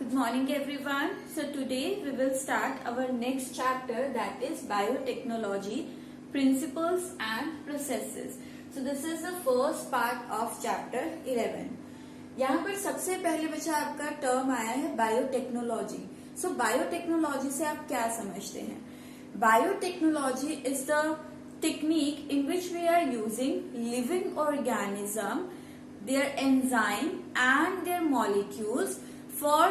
Good morning everyone. So today we will start our next chapter, that is biotechnology, principles and processes. So this is the first part of chapter 11. यहाँ पर सबसे पहले बच्चा आपका term आया है biotechnology. सो biotechnology से आप क्या समझते हैं? Biotechnology is the technique in which we are using living organism, their enzyme and their molecules for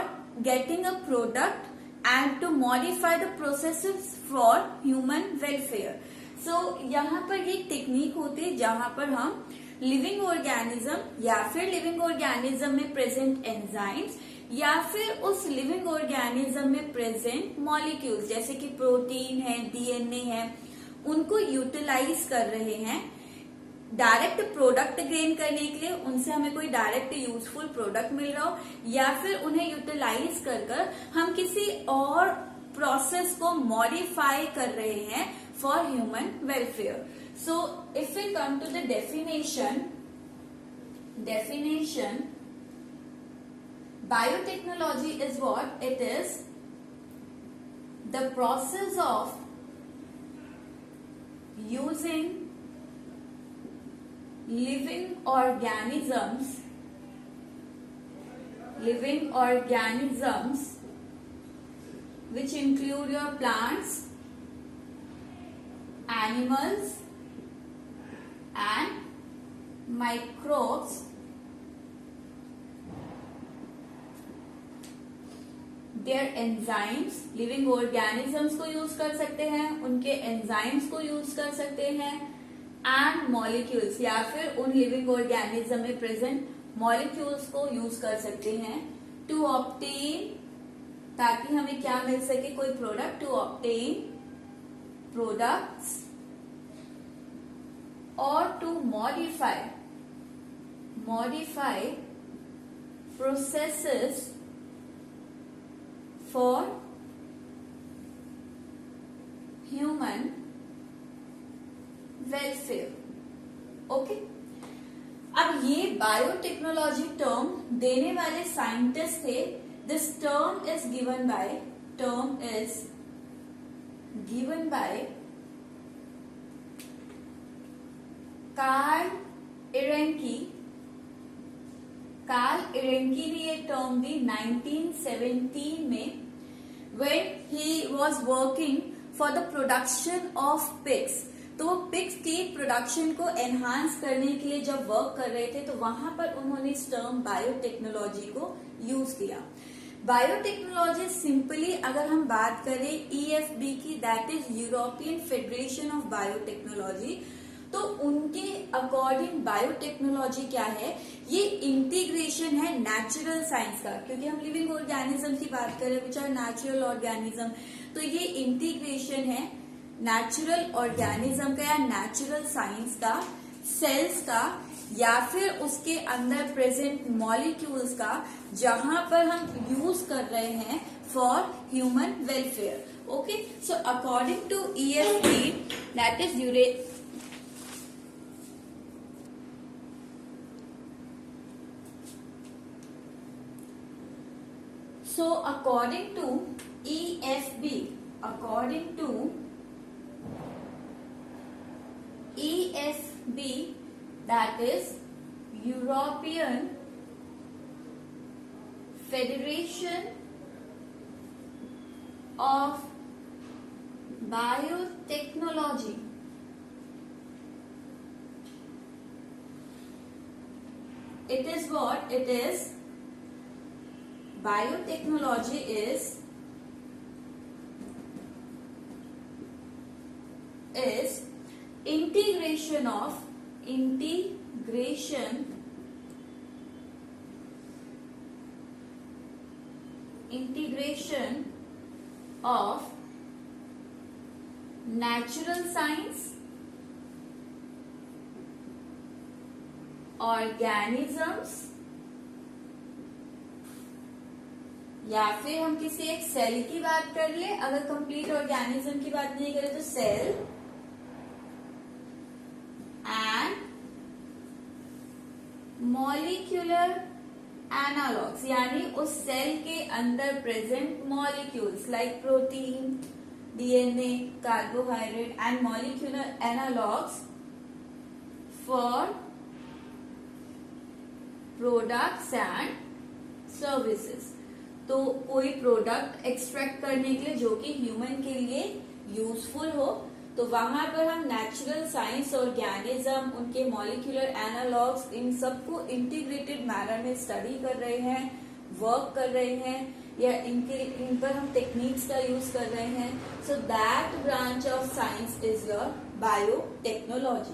getting a product and to modify the processes for human welfare. So यहाँ पर ये technique होती है जहाँ पर हम लिविंग ऑर्गेनिज्म या फिर लिविंग ऑर्गेनिज्म में प्रेजेंट एंजाइम्स या फिर उस लिविंग ऑर्गेनिज्म में प्रेजेंट मॉलिक्यूल्स जैसे कि प्रोटीन है, डीएनए है, उनको यूटिलाइज कर रहे हैं डायरेक्ट प्रोडक्ट गेन करने के लिए. उनसे हमें कोई डायरेक्ट यूजफुल प्रोडक्ट मिल रहा हो या फिर उन्हें यूटिलाइज कर हम किसी और प्रोसेस को मॉडिफाई कर रहे हैं for human welfare. So if we come to the definition, biotechnology is what it is the process of using living organisms which include your plants, animals and microbes their enzymes. Living organisms को use कर सकते हैं, उनके enzymes को use कर सकते हैं, and molecules या फिर उन लिविंग ऑर्गेनिज्म में प्रेजेंट मॉलिक्यूल्स को यूज कर सकते हैं टू ऑब्टेन, ताकि हमें क्या मिल सके, कोई प्रोडक्ट, टू ऑब्टेन प्रोडक्ट्स और to modify processes for human welfare. Okay, अब ये बायोटेक्नोलॉजी टर्म देने वाले साइंटिस्ट थे. This term is given by Karl Ereky ने ये टर्म दी 1917 में, when he was working for the production of pigs. तो वो पिग्स की प्रोडक्शन को एनहांस करने के लिए जब वर्क कर रहे थे तो वहां पर उन्होंने इस टर्म बायोटेक्नोलॉजी को यूज किया. बायोटेक्नोलॉजी सिंपली अगर हम बात करें EFB की, that is European federation of biotechnology, तो उनके अकॉर्डिंग बायोटेक्नोलॉजी क्या है, ये इंटीग्रेशन है नेचुरल साइंस का. क्योंकि हम लिविंग ऑर्गेनिज्म की बात करें विच आर नेचुरल ऑर्गेनिज्म, तो ये इंटीग्रेशन है नेचुरल ऑर्गेनिज्म का या नेचुरल साइंस का, सेल्स का या फिर उसके अंदर प्रेजेंट मॉलिक्यूल्स का, जहां पर हम यूज कर रहे हैं for human welfare. Okay, so according to EFB, that is So according to EFB, that is European Federation of Biotechnology, it is what it is. Biotechnology is integration of natural science, organisms, या फिर हम किसी एक cell की बात कर ले, अगर कंप्लीट ऑर्गेनिज्म की बात नहीं करें तो सेल एंड मॉलिक्यूलर एनालॉग्स यानी उस सेल के अंदर present molecules like protein, DNA, carbohydrate and molecular analogues for products and services. तो कोई प्रोडक्ट एक्सट्रैक्ट करने के लिए जो कि ह्यूमन के लिए यूजफुल हो, तो वहां पर हम नेचुरल साइंस ऑर्गेनिज्म, उनके मॉलिक्यूलर एनालॉग्स, इन सबको इंटीग्रेटेड मैनर में स्टडी कर रहे हैं, वर्क कर रहे हैं, या इन पर हम टेक्निक्स का यूज कर रहे हैं। So that branch of science is your biotechnology.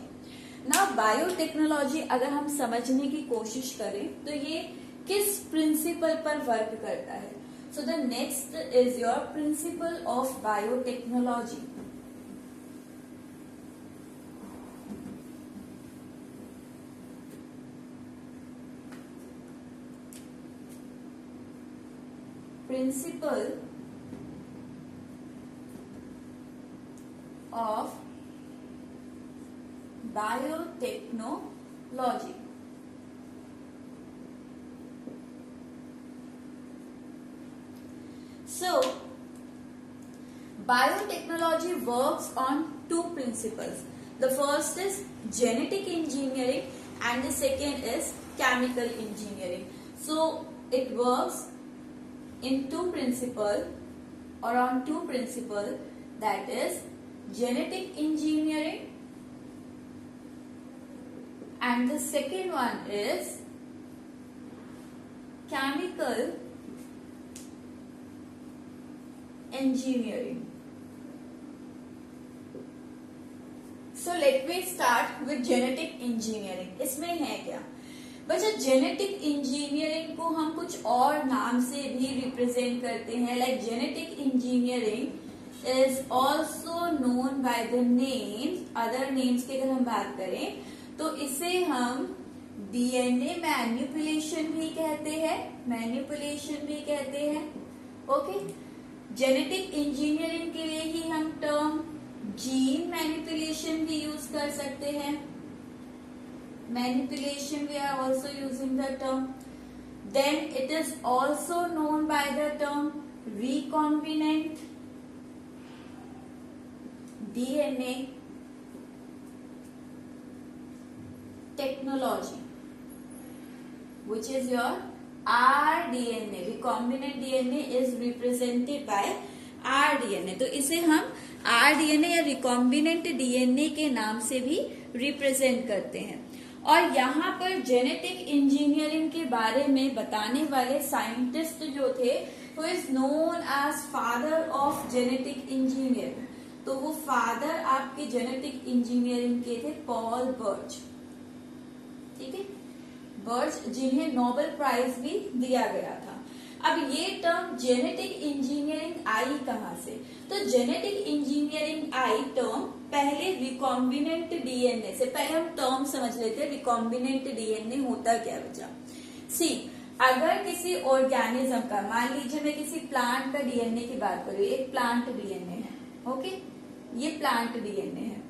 ना बायोटेक्नोलॉजी अगर हम समझने की कोशिश करें तो ये किस प्रिंसिपल पर वर्क करता है? So the next is your principle of biotechnology. Principle of biotechnology. So, biotechnology works on two principles. The first is genetic engineering and the second is chemical engineering. So, it works in two principles or on two principles, that is genetic engineering and the second one is chemical engineering. So let me start with genetic engineering. इसमें है क्या बच्चा? Genetic engineering को हम कुछ और नाम से भी रिप्रेजेंट करते हैं, like genetic engineering is also known by the names, other names की अगर हम बात करें तो इसे हम डीएनए मैनिपुलेशन भी कहते हैं, ओके। जेनेटिक इंजीनियरिंग के लिए ही हम टर्म जीन मैनिपुलेशन भी यूज कर सकते हैं। Manipulation, we are also using the term. Then it is also known by the term recombinant DNA technology, which is your rDNA. Recombinant DNA is represented by rDNA. तो इसे हम rDNA या recombinant DNA के नाम से भी represent करते हैं। और यहाँ पर जेनेटिक इंजीनियरिंग के बारे में बताने वाले साइंटिस्ट जो थे वो is known as father of genetic engineering. तो वो फादर आपके जेनेटिक इंजीनियरिंग के थे पॉल बर्च, ठीक है, बर्च, जिन्हें नोबेल प्राइज भी दिया गया था। अब ये टर्म जेनेटिक इंजीनियरिंग आई कहाँ से? तो जेनेटिक इंजीनियरिंग आई टर्म पहले रिकॉम्बिनेंट डीएनए से, पहले हम टर्म समझ लेते हैं रिकॉम्बिनेंट डीएनए होता क्या बच्चा। सी, अगर किसी ऑर्गेनिज्म का, मान लीजिए मैं किसी प्लांट का डीएनए की बात करूँ, एक प्लांट डीएनए है, ओके, ये प्लांट डीएनए है।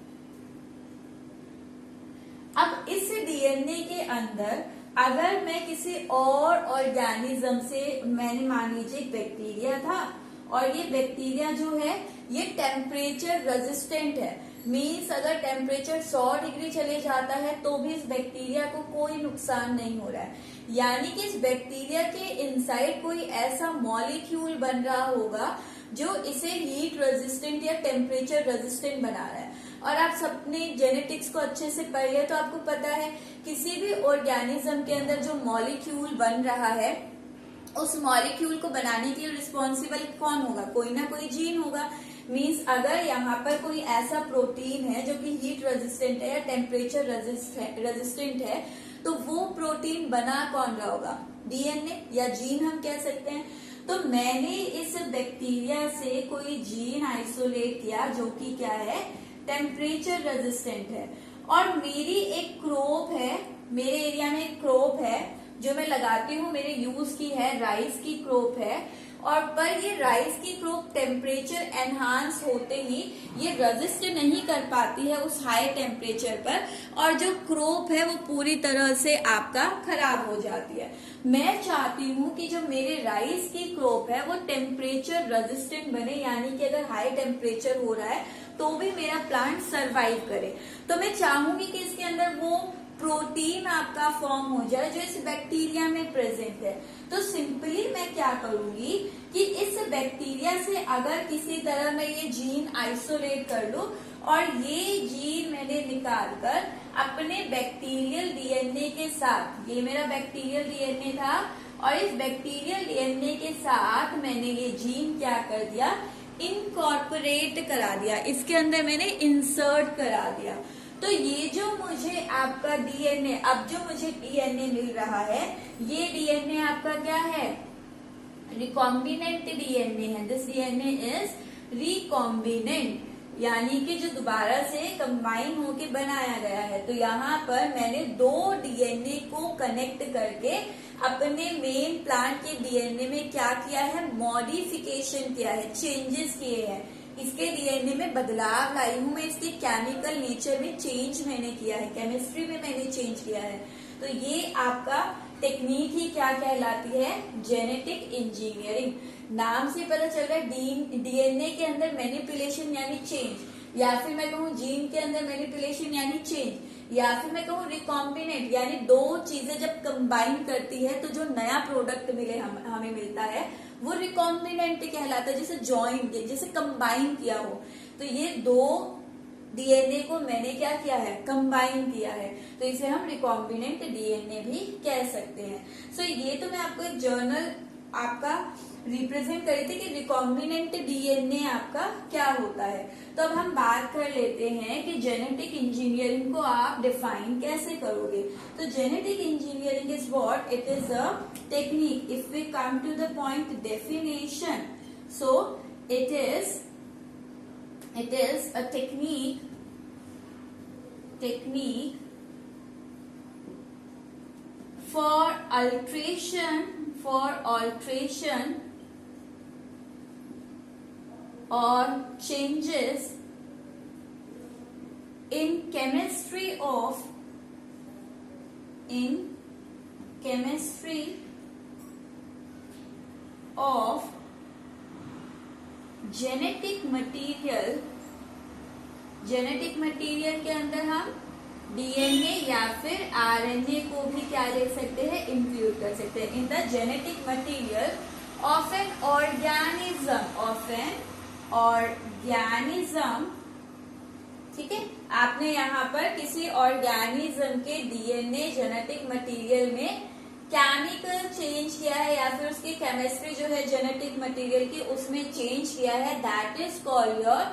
अब इस डीएनए के अंदर अगर मैं किसी और ऑर्गेनिज्म से, मैंने मान लीजिए एक बैक्टीरिया था और ये बैक्टीरिया जो है ये टेम्परेचर रेजिस्टेंट है, मीन्स अगर टेम्परेचर 100 डिग्री चले जाता है तो भी इस बैक्टीरिया को कोई नुकसान नहीं हो रहा है। यानी कि इस बैक्टीरिया के इनसाइड कोई ऐसा मॉलिक्यूल बन रहा होगा जो इसे हीट रेजिस्टेंट या टेम्परेचर रेजिस्टेंट बना रहा है। और आप सबने जेनेटिक्स को अच्छे से पढ़ लिया तो आपको पता है किसी भी ऑर्गेनिज्म के अंदर जो मॉलिक्यूल बन रहा है उस मॉलिक्यूल को बनाने के लिए रिस्पॉन्सिबल कौन होगा? कोई ना कोई जीन होगा। मीन्स अगर यहाँ पर कोई ऐसा प्रोटीन है जो कि हीट रेजिस्टेंट है या टेम्परेचर रेजिस्टेंट है तो वो प्रोटीन बना कौन रहा होगा? डीएनए या जीन हम कह सकते हैं। तो मैंने इस बैक्टीरिया से कोई जीन आइसोलेट किया जो कि क्या है? टेम्परेचर रेजिस्टेंट है। और मेरी एक क्रॉप है, मेरे एरिया में एक क्रॉप है जो मैं लगाती हूँ, मेरे यूज की है, राइस की क्रॉप है। और पर ये राइस की क्रोप टेम्परेचर एनहांस होते ही ये रेजिस्ट नहीं कर पाती है उस हाई टेम्परेचर पर, और जो क्रोप है वो पूरी तरह से आपका खराब हो जाती है। मैं चाहती हूँ कि जो मेरे राइस की क्रोप है वो टेम्परेचर रेजिस्टेंट बने, यानी कि अगर हाई टेम्परेचर हो रहा है तो भी मेरा प्लांट सरवाइव करे। तो मैं चाहूंगी कि इसके अंदर वो प्रोटीन आपका फॉर्म हो जाए जो इस बैक्टीरिया में प्रेजेंट है। तो सिंपली मैं क्या करूंगी कि इस बैक्टीरिया से अगर किसी तरह मैं ये जीन आइसोलेट कर लूं और ये जीन मैंने निकाल कर अपने बैक्टीरियल डीएनए के साथ, ये मेरा बैक्टीरियल डीएनए था और इस बैक्टीरियल डीएनए के साथ मैंने ये जीन क्या कर दिया, इनकॉर्पोरेट करा दिया, इसके अंदर मैंने इंसर्ट करा दिया। तो ये जो मुझे आपका डीएनए, अब जो मुझे डीएनए मिल रहा है, ये डीएनए आपका क्या है, रिकॉम्बिनेंट डीएनए है। दिस डीएनए इज रिकॉम्बिनेंट, यानी कि जो दोबारा से कंबाइन होके बनाया गया है। तो यहाँ पर मैंने दो डीएनए को कनेक्ट करके अपने मेन प्लांट के डीएनए में क्या किया है, मॉडिफिकेशन किया है, चेंजेस किए हैं, इसके डीएनए में बदलाव लाई हूं मैं, इसके केमिकल नेचर में चेंज मैंने किया है, केमिस्ट्री में मैंने चेंज किया है। तो ये आपका टेक्निक ही क्या कहलाती है, जेनेटिक इंजीनियरिंग। नाम से पता चल रहा है डीएनए के अंदर मैनिपुलेशन यानी चेंज, या फिर मैं कहूँ जीन के अंदर मैनिपुलेशन यानी चेंज, या फिर मैं कहूँ रिकॉम्बिनेंट यानी दो चीजें जब कंबाइन करती है तो जो नया प्रोडक्ट मिले हमें मिलता है वो रिकॉम्बिनेंट कहलाता है, जैसे ज्वाइन, जैसे कंबाइन किया हो। तो ये दो डीएनए को मैंने क्या किया है, कंबाइन किया है, तो इसे हम रिकॉम्बिनेंट डीएनए भी कह सकते हैं। सो ये तो मैं आपको एक जर्नल आपका रिप्रेजेंट करी थी कि रिकॉम्बिनेंट डीएनए आपका क्या होता है। तो अब हम बात कर लेते हैं कि जेनेटिक इंजीनियरिंग को आप डिफाइन कैसे करोगे। तो genetic engineering is what, it is a technique. If we come to the point definition, so it is a technique for alteration or changes in chemistry of genetic material। Genetic material के अंदर हम DNA या फिर RNA को भी क्या ले सकते हैं, इंक्लूड कर सकते हैं। In the genetic material of an organism, ठीक है, आपने यहाँ पर किसी ऑर्गेनिज्म के डीएनए जेनेटिक मटेरियल में केमिकल चेंज किया है या फिर उसकी केमिस्ट्री जो है जेनेटिक मटेरियल की उसमें चेंज किया है, that is called your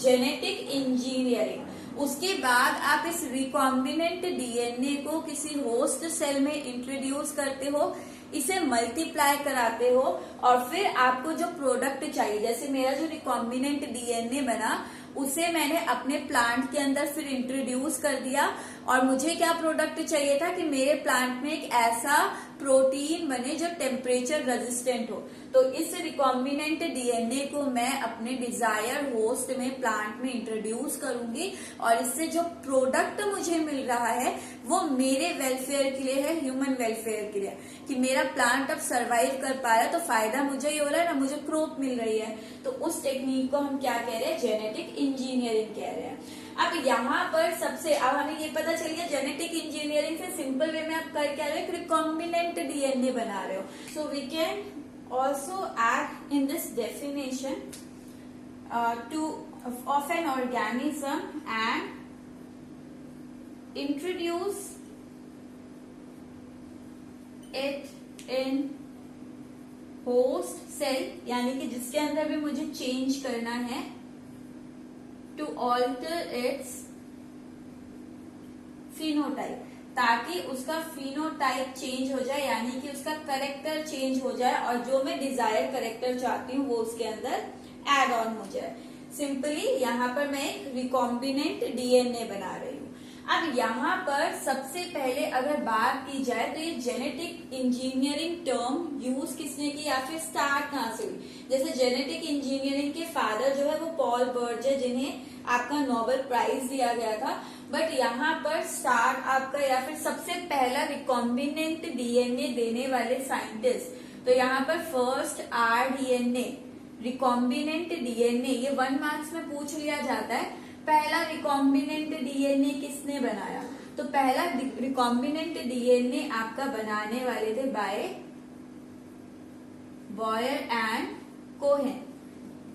genetic engineering. उसके बाद आप इस रिकॉम्बिनेंट डीएनए को किसी होस्ट सेल में इंट्रोड्यूस करते हो, इसे मल्टीप्लाई कराते हो और फिर आपको जो प्रोडक्ट चाहिए, जैसे मेरा जो रिकॉम्बिनेंट डीएनए बना उसे मैंने अपने प्लांट के अंदर फिर इंट्रोड्यूस कर दिया और मुझे क्या प्रोडक्ट चाहिए था कि मेरे प्लांट में एक ऐसा प्रोटीन बने जो टेम्परेचर रेजिस्टेंट हो। तो इस रिकॉम्बिनेंट डीएनए को मैं अपने डिजायर होस्ट में प्लांट में इंट्रोड्यूस करूंगी और इससे जो प्रोडक्ट मुझे मिल रहा है वो मेरे वेलफेयर के लिए है, ह्यूमन वेलफेयर के लिए, कि मेरा प्लांट अब सरवाइव कर पा रहा है तो फायदा मुझे ही हो रहा है ना, मुझे क्रॉप मिल रही है। तो उस टेक्निक को हम क्या कह रहे हैं, जेनेटिक इंजीनियरिंग कह रहे हैं। अब यहाँ पर सबसे, अब हमें ये पता चल गया जेनेटिक इंजीनियरिंग से सिंपल वे में आप कर क्या रहे हो, रिकॉम्बिनेंट डीएनए बना रहे हो। So we can also add in this definition of an organism and introduce it in host cell, यानी कि जिसके अंदर भी मुझे चेंज करना है, to alter its phenotype, ताकि उसका फिनोटाइप चेंज हो जाए, यानी कि उसका करेक्टर चेंज हो जाए और जो मैं डिजायर करेक्टर चाहती हूँ वो उसके अंदर एड ऑन हो जाए। सिंपली यहाँ पर मैं एक रिकॉम्बिनेंट डीएनए बना रही हूँ। अब यहाँ पर सबसे पहले अगर बात की जाए तो ये जेनेटिक इंजीनियरिंग टर्म यूज किसने की या फिर स्टार्ट कहाँ से हुई। जैसे जेनेटिक इंजीनियरिंग के फादर जो है वो पॉल बर्जे, जिन्हें आपका नोबेल प्राइज दिया गया था। बट यहाँ पर स्टार्ट आपका या फिर सबसे पहला रिकॉम्बिनेंट डीएनए देने वाले साइंटिस्ट, तो यहाँ पर फर्स्ट rDNA रिकॉम्बिनेंट डीएनए, ये 1 मार्क्स में पूछ लिया जाता है। पहला रिकॉम्बिनेंट डीएनए किसने बनाया, तो पहला रिकॉम्बिनेंट डीएनए आपका बनाने वाले थे बाय बॉयर एंड कोहेन,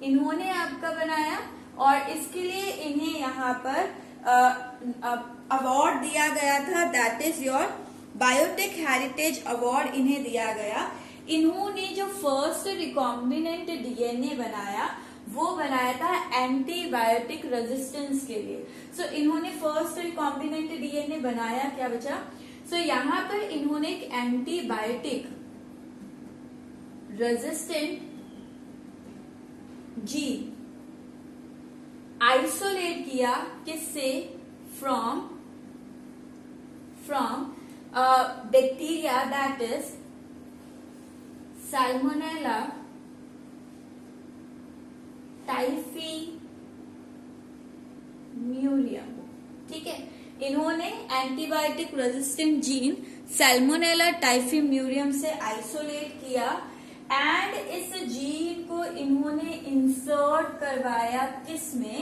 इन्होंने आपका बनाया। और इसके लिए इन्हें यहाँ पर अवार्ड दिया गया था, that is your biotech heritage award इन्हें दिया गया। इन्होंने जो फर्स्ट रिकॉम्बिनेंट डीएनए बनाया वो बनाया था एंटीबायोटिक रेजिस्टेंस के लिए। सो इन्होंने फर्स्ट रिकॉम्बिनेंट डीएनए बनाया क्या बचा, सो यहाँ पर इन्होंने एक एंटीबायोटिक रेजिस्टेंट जीन आइसोलेट किया, किससे, from bacteria that is Salmonella typhimurium. ठीक है, इन्होंने antibiotic resistant gene Salmonella typhimurium से आइसोलेट किया एंड इस जीन को इन्होंने इंसर्ट करवाया किसमें,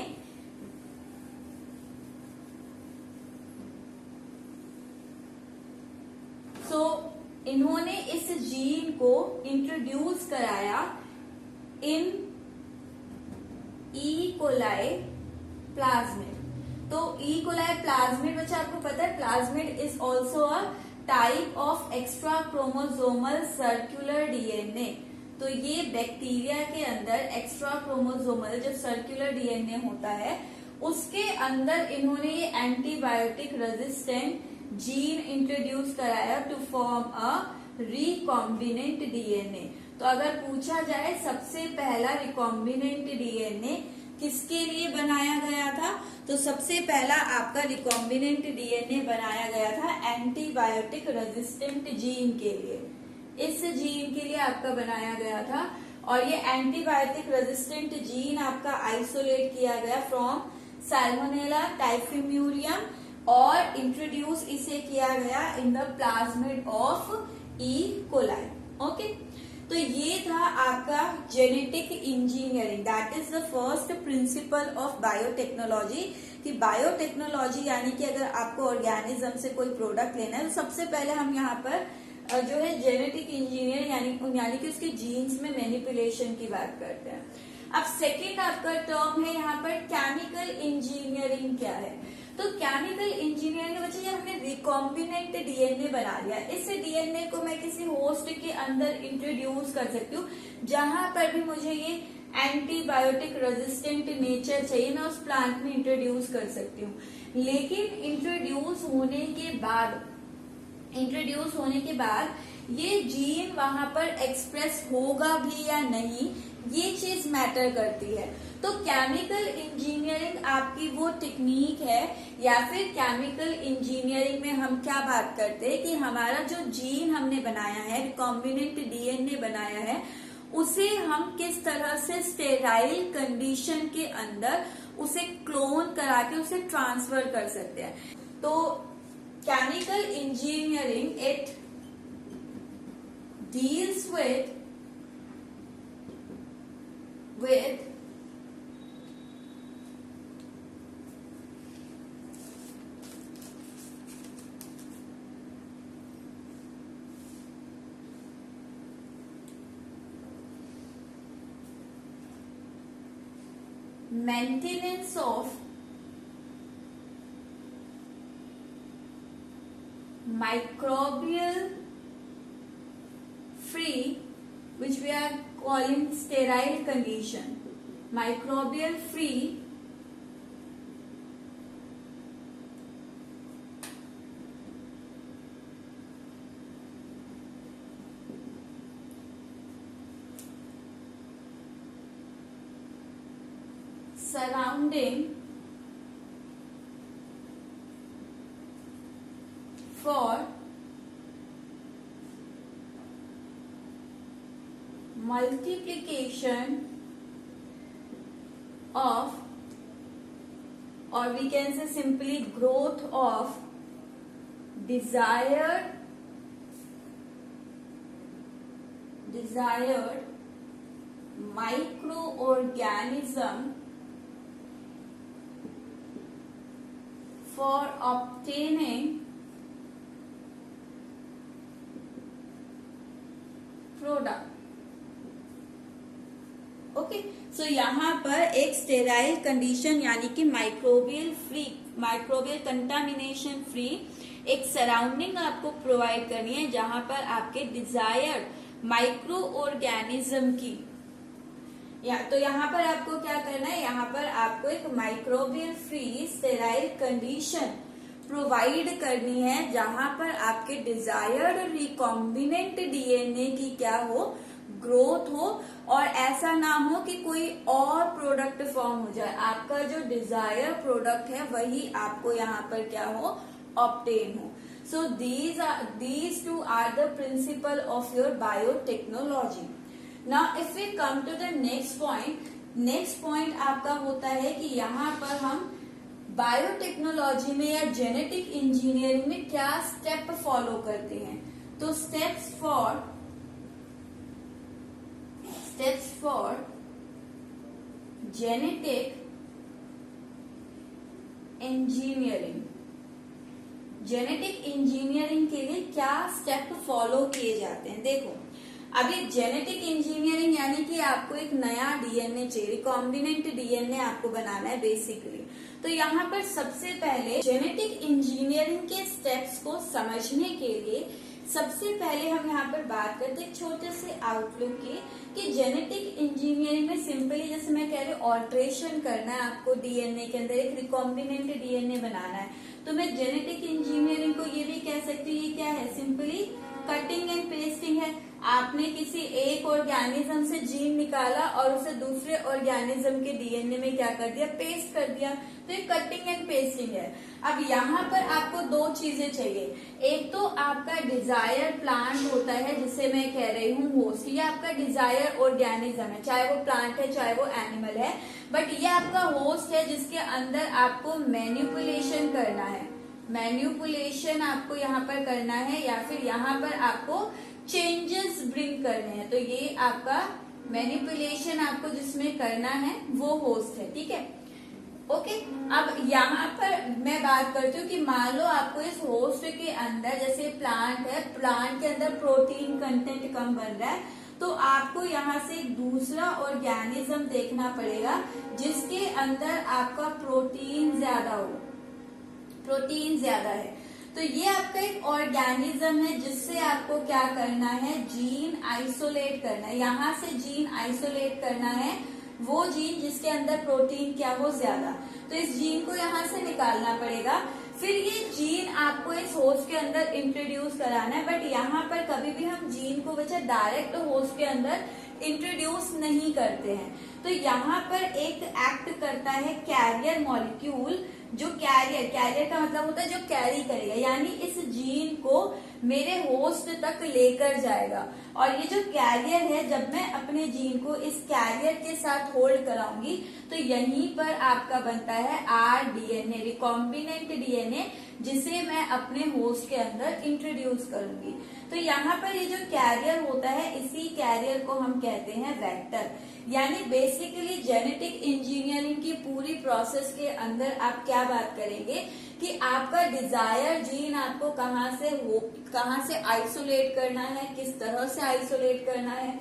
इन्होंने इस जीन को इंट्रोड्यूस कराया इन ई कोलाई प्लाज्मिड। तो ई कोलाई प्लाज्मिड बच्चा आपको पता है, plasmid is also a type of extra chromosomal circular DNA. तो ये बैक्टीरिया के अंदर एक्स्ट्रा क्रोमोसोमल जो सर्कुलर डीएनए होता है उसके अंदर इन्होंने ये एंटीबायोटिक रेजिस्टेंट जीन इंट्रोड्यूस कराया to form a recombinant DNA. तो अगर पूछा जाए सबसे पहला रिकॉम्बिनेंट डीएनए किसके लिए बनाया गया था, तो सबसे पहला आपका रिकॉम्बिनेंट डीएनए बनाया गया था एंटीबायोटिक रेजिस्टेंट जीन के लिए। इस जीन के लिए आपका बनाया गया था और ये एंटीबायोटिक रेजिस्टेंट जीन आपका आइसोलेट किया गया फ्रॉम सैल्मोनेला टाइफीम्यूरियम और इंट्रोड्यूस इसे किया गया in the plasmid of E coli. Okay, तो ये था आपका genetic engineering, that is the first principle of biotechnology. कि बायोटेक्नोलॉजी यानी कि अगर आपको ऑर्गेनिज्म से कोई प्रोडक्ट लेना है तो सबसे पहले हम यहाँ पर जो है जेनेटिक इंजीनियर यानी कि उसके जीन्स में मैनिपुलेशन की बात करते हैं। अब सेकेंड आपका टर्म है यहाँ पर केमिकल इंजीनियरिंग क्या है। तो केमिकल इंजीनियरिंग में बच्चे हमने रिकॉम्बिनेंट डीएनए बना लिया, इस डीएनए को मैं किसी होस्ट के अंदर इंट्रोड्यूस कर सकती हूँ जहां पर भी मुझे ये एंटीबायोटिक रेजिस्टेंट नेचर चाहिए मैं उस प्लांट में इंट्रोड्यूस कर सकती हूँ। लेकिन इंट्रोड्यूस होने के बाद ये जीन वहां पर एक्सप्रेस होगा भी या नहीं, ये चीज मैटर करती है। तो केमिकल इंजीनियरिंग आपकी वो टेक्निक है या फिर केमिकल इंजीनियरिंग में हम क्या बात करते हैं कि हमारा जो जीन हमने बनाया है, रिकॉम्बिनेंट डीएनए बनाया है, उसे हम किस तरह से स्टेराइल कंडीशन के अंदर उसे क्लोन करा के उसे ट्रांसफर कर सकते हैं। तो chemical engineering it deals with maintenance of microbial free, which we are calling sterile condition, microbial free surrounding for multiplication of, or we can say simply growth of desired microorganism for obtaining product. Okay, so यहाँ पर एक sterile condition यानी कि microbial contamination free एक surrounding आपको provide करनी है, जहां पर आपके डिजायर्ड माइक्रो ऑर्गेनिज्म की तो यहाँ पर आपको क्या करना है, यहाँ पर आपको एक microbial free sterile condition provide करनी है, जहां पर आपके डिजायर्ड रिकॉम्बिनेंट डीएनए की क्या हो, ग्रोथ हो, और ऐसा ना हो कि कोई और प्रोडक्ट फॉर्म हो जाए। आपका जो डिजायर प्रोडक्ट है वही आपको यहाँ पर क्या हो, ऑब्टेन हो। सो these two are the principle of your biotechnology. Now if we come to the next point आपका होता है कि यहाँ पर हम बायोटेक्नोलॉजी में या जेनेटिक इंजीनियरिंग में क्या स्टेप फॉलो करते हैं। तो स्टेप्स फॉर जेनेटिक इंजीनियरिंग के लिए क्या स्टेप फॉलो किए जाते हैं। देखो, अभी जेनेटिक इंजीनियरिंग यानी कि आपको एक नया डीएनए चाहिए, रिकॉम्बिनेंट डीएनए आपको बनाना है बेसिकली। तो यहाँ पर सबसे पहले जेनेटिक इंजीनियरिंग के स्टेप्स को समझने के लिए सबसे पहले हम यहाँ पर बात करते हैं छोटे से आउटलुक की, कि जेनेटिक इंजीनियरिंग में सिंपली जैसे मैं कह रही हूँ ऑल्ट्रेशन करना है आपको डीएनए के अंदर, एक रिकॉम्बिनेंट डीएनए बनाना है। तो मैं जेनेटिक इंजीनियरिंग को ये भी कह सकती हूँ, ये क्या है, सिंपली कटिंग एंड पेस्टिंग है। आपने किसी एक ऑर्गेनिज्म से जीन निकाला और उसे दूसरे ऑर्गेनिज्म के डीएनए में क्या कर दिया, पेस्ट कर दिया। तो ये कटिंग एंड पेस्टिंग है। अब यहाँ पर आपको दो चीजें चाहिए, एक तो आपका डिजायर प्लांट होता है जिसे मैं कह रही हूँ होस्ट, ये आपका डिजायर ऑर्गेनिज्म है, चाहे वो प्लांट है चाहे वो एनिमल है, बट ये आपका होस्ट है जिसके अंदर आपको मैनिपुलेशन करना है, मैनिपुलेशन आपको यहाँ पर करना है, या फिर यहाँ पर आपको चेंजेस ब्रिंग करने हैं। तो ये आपका मैनिपुलेशन आपको जिसमें करना है वो होस्ट है, ठीक है। ओके, अब यहाँ पर मैं बात करती हूँ कि मान लो आपको इस होस्ट के अंदर, जैसे प्लांट है, प्लांट के अंदर प्रोटीन कंटेंट कम बन रहा है, तो आपको यहाँ से एक दूसरा ऑर्गेनिज्म देखना पड़ेगा जिसके अंदर आपका प्रोटीन ज्यादा है। तो ये आपका एक ऑर्गेनिज्म है जिससे आपको क्या करना है, जीन आइसोलेट करना है। यहाँ से जीन आइसोलेट करना है वो जीन जिसके अंदर प्रोटीन क्या हो ज्यादा, तो इस जीन को यहाँ से निकालना पड़ेगा। फिर ये जीन आपको इस होस्ट के अंदर इंट्रोड्यूस कराना है, बट यहाँ पर कभी भी हम जीन को बच्चा डायरेक्ट होस्ट के अंदर इंट्रोड्यूस नहीं करते हैं। तो यहाँ पर एक एक्ट करता है कैरियर मॉलिक्यूल, जो कैरियर का मतलब होता है जो कैरी करेगा, यानी इस जीन को मेरे होस्ट तक लेकर जाएगा। और ये जो कैरियर है, जब मैं अपने जीन को इस कैरियर के साथ होल्ड कराऊंगी तो यहीं पर आपका बनता है rDNA, रिकॉम्बिनेंट डीएनए, जिसे मैं अपने होस्ट के अंदर इंट्रोड्यूस करूंगी। तो यहाँ पर ये जो कैरियर होता है, इसी कैरियर को हम कहते हैं वेक्टर। यानी बेसिकली जेनेटिक इंजीनियरिंग की पूरी प्रोसेस के अंदर आप क्या बात करेंगे कि आपका डिजायर जीन आपको कहाँ से आइसोलेट करना है, किस तरह से आइसोलेट करना है,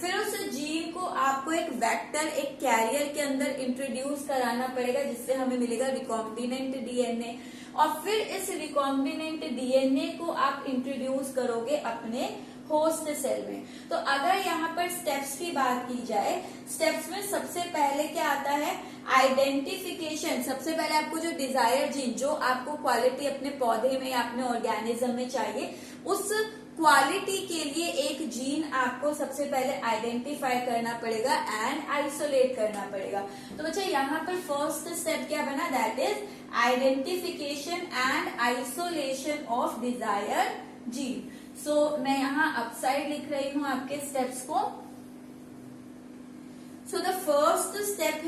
फिर उस जीन को आपको एक वेक्टर, एक कैरियर के अंदर इंट्रोड्यूस कराना पड़ेगा जिससे हमें मिलेगा रिकॉम्बिनेंट डीएनए, और फिर इस रिकॉम्बिनेंट डीएनए को आप इंट्रोड्यूस करोगे अपने होस्ट सेल में। तो अगर यहाँ पर स्टेप्स की बात की जाए, स्टेप्स में सबसे पहले क्या आता है, आइडेंटिफिकेशन। सबसे पहले आपको जो डिजायर जीन, जो आपको क्वालिटी अपने पौधे में या अपने ऑर्गेनिज्म में चाहिए, उस क्वालिटी के लिए एक जीन आपको सबसे पहले आइडेंटिफाई करना पड़ेगा एंड आइसोलेट करना पड़ेगा। तो बच्चा यहाँ पर फर्स्ट स्टेप क्या बना, that is identification and isolation of desire gene. So मैं यहाँ अपसाइड लिख रही हूँ आपके स्टेप्स को। So the first step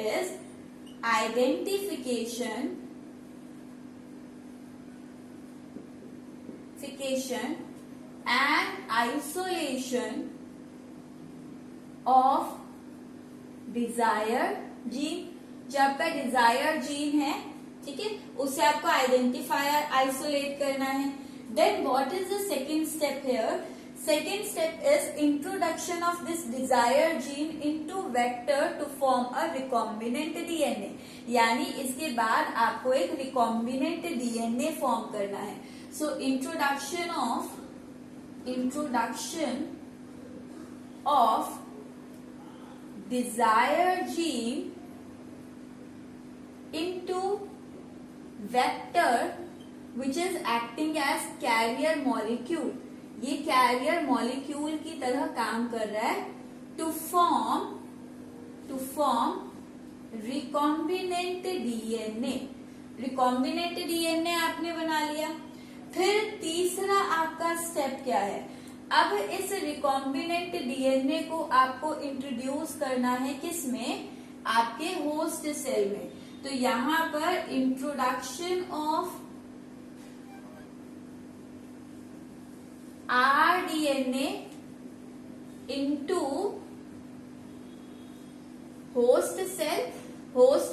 is identification and isolation of desired gene। जो आपका डिजायर जीन है, ठीक है, उसे आपको आइडेंटिफायर आइसोलेट करना है। Then what is the second step here? Second step is introduction of this desired gene into vector to form a recombinant DNA। यानी इसके बाद आपको एक recombinant DNA फॉर्म करना है। So introduction of desired gene into vector which is acting as carrier molecule। ये carrier molecule की तरह काम कर रहा है to form recombinant DNA. Recombinant DNA आपने बना लिया। फिर तीसरा आपका स्टेप क्या है? अब इस रिकॉम्बिनेंट डीएनए को आपको इंट्रोड्यूस करना है किसमें? आपके होस्ट सेल में। तो यहां पर introduction of rDNA into host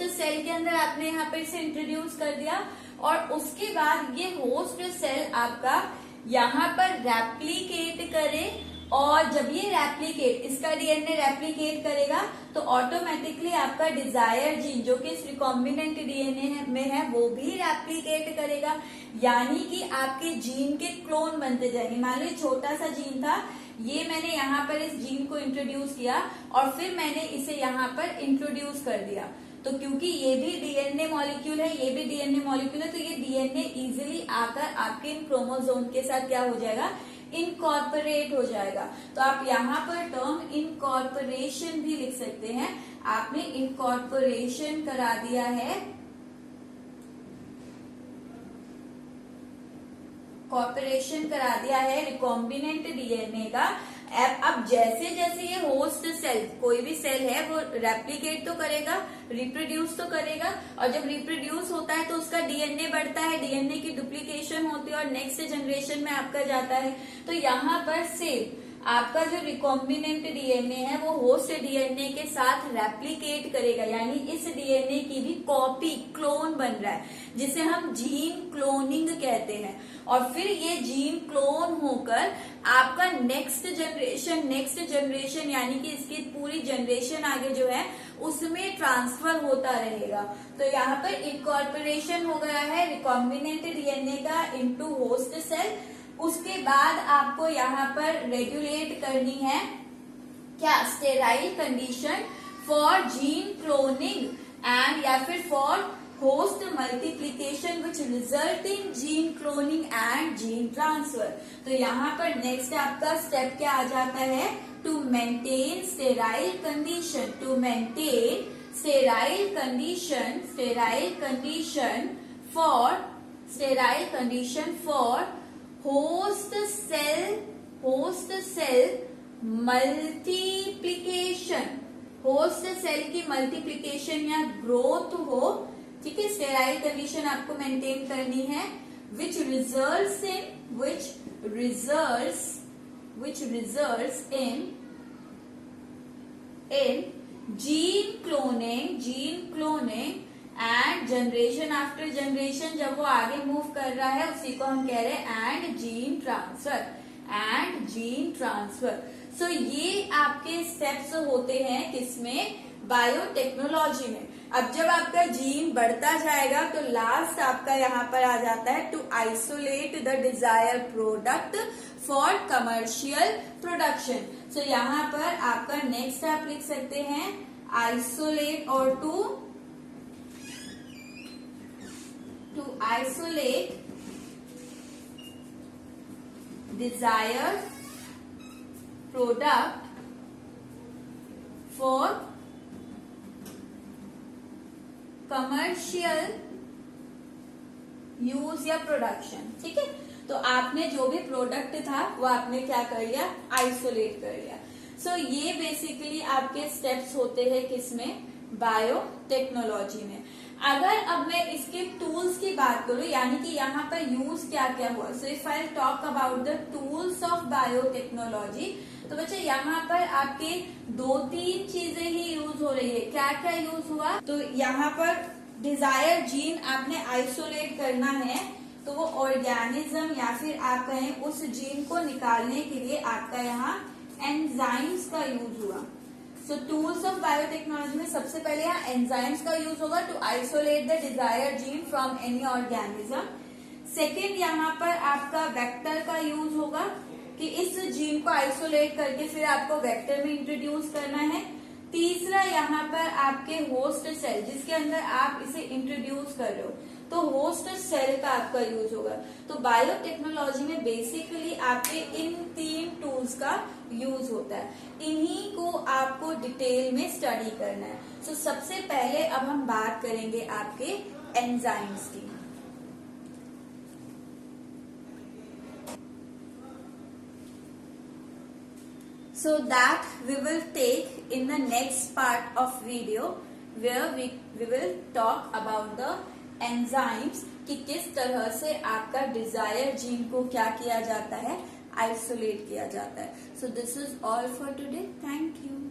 cell के अंदर आपने यहाँ पर इसे इंट्रोड्यूस कर दिया और उसके बाद ये होस्ट सेल आपका यहाँ पर रेप्लिकेट करे और जब ये रेप्लिकेट, इसका डीएनए रेप्लिकेट करेगा तो ऑटोमेटिकली आपका डिजायर जीन जो कि इस रिकॉम्बिनेंट डीएनए में है वो भी रेप्लिकेट करेगा। यानी कि आपके जीन के क्लोन बनते जाएंगे। मान लो छोटा सा जीन था, ये मैंने यहाँ पर इस जीन को इंट्रोड्यूस किया और फिर मैंने इसे यहाँ पर इंट्रोड्यूस कर दिया। तो क्योंकि ये भी डीएनए मॉलिक्यूल है, ये भी डीएनए मॉलिक्यूल है, तो ये डीएनए इजीली आकर आपके इन क्रोमोसोम के साथ क्या हो जाएगा? इनकॉर्पोरेट हो जाएगा। तो आप यहाँ पर टर्म इनकॉर्पोरेशन भी लिख सकते हैं। आपने इनकॉर्पोरेशन करा दिया है, कॉर्पोरेशन करा दिया है रिकॉम्बिनेंट डीएनए का। अब जैसे जैसे ये होस्ट सेल, कोई भी सेल है वो रेप्लिकेट तो करेगा, रिप्रोड्यूस तो करेगा, और जब रिप्रोड्यूस होता है तो उसका डीएनए बढ़ता है, डीएनए की डुप्लीकेशन होती है और नेक्स्ट जनरेशन में आपका जाता है। तो यहाँ पर सेम आपका जो रिकॉम्बिनेंट डीएनए है वो होस्ट डीएनए के साथ रेप्लिकेट करेगा, यानी इस डीएनए की भी कॉपी, क्लोन बन रहा है, जिसे हम जीन क्लोनिंग कहते हैं। और फिर ये जीन क्लोन होकर आपका नेक्स्ट जनरेशन यानी कि इसकी पूरी जनरेशन आगे जो है उसमें ट्रांसफर होता रहेगा। तो यहाँ पर इनकॉर्पोरेशन हो गया है रिकॉम्बिनेंट डीएनए का इनटू होस्ट सेल। उसके बाद आपको यहाँ पर रेगुलेट करनी है क्या? Sterile condition for gene cloning and या फिर for host multiplication which result in gene cloning and gene transfer. तो यहाँ पर नेक्स्ट आपका स्टेप क्या आ जाता है? To maintain sterile condition, to maintain sterile condition for host cell multiplication, host cell की मल्टीप्लीकेशन या ग्रोथ हो, ठीक है। स्टेराइल कंडीशन आपको मेंटेन करनी है which results in gene cloning and generation after generation जब वो आगे मूव कर रहा है उसी को हम कह रहे हैं एंड जीन ट्रांसफर। सो ये आपके स्टेप्स होते हैं किसमें? बायोटेक्नोलॉजी में। अब जब आपका जीन बढ़ता जाएगा तो लास्ट आपका यहाँ पर आ जाता है to isolate the desire product for commercial production. So यहाँ पर आपका नेक्स्ट आप लिख सकते हैं आइसोलेट और to isolate desired product for commercial use या प्रोडक्शन। ठीक है, तो आपने जो भी प्रोडक्ट था वो आपने क्या कर लिया, आइसोलेट कर लिया। सो ये बेसिकली आपके स्टेप्स होते हैं किसमें, बायोटेक्नोलॉजी में। अगर अब मैं इसके टूल्स की बात करूं, यानी कि यहाँ पर यूज क्या क्या हुआ, so if I talk about the tools of biotechnology, तो बच्चे यहाँ पर आपके 2-3 चीजें ही यूज हो रही है। क्या क्या यूज हुआ, तो यहाँ पर डिजायर जीन आपने आइसोलेट करना है, तो वो ऑर्गेनिज्म या फिर आप कहें उस जीन को निकालने के लिए आपका यहाँ एंजाइम्स का यूज हुआ। सो टूल्स ऑफ बायोटेक्नोलॉजी में सबसे पहले यहाँ एंजाइम्स का यूज होगा to isolate the desired gene from any organism. Second, यहाँ पर आपका वेक्टर का यूज होगा कि इस जीन को आइसोलेट करके फिर आपको वेक्टर में इंट्रोड्यूस करना है। तीसरा, यहाँ पर आपके होस्ट सेल जिसके अंदर आप इसे इंट्रोड्यूस कर रहे हो, तो होस्ट सेल का आपका यूज होगा। तो बायोटेक्नोलॉजी में बेसिकली आपके इन 3 टूल्स का यूज होता है, इन्हीं को आपको डिटेल में स्टडी करना है। सो सबसे पहले अब हम बात करेंगे आपके एंजाइम्स की। So that we will take in the next part of video where we will talk about the enzymes कि किस तरह से आपका डिजायर जीन को क्या किया जाता है, आइसोलेट किया जाता है। So this is all for today. Thank you.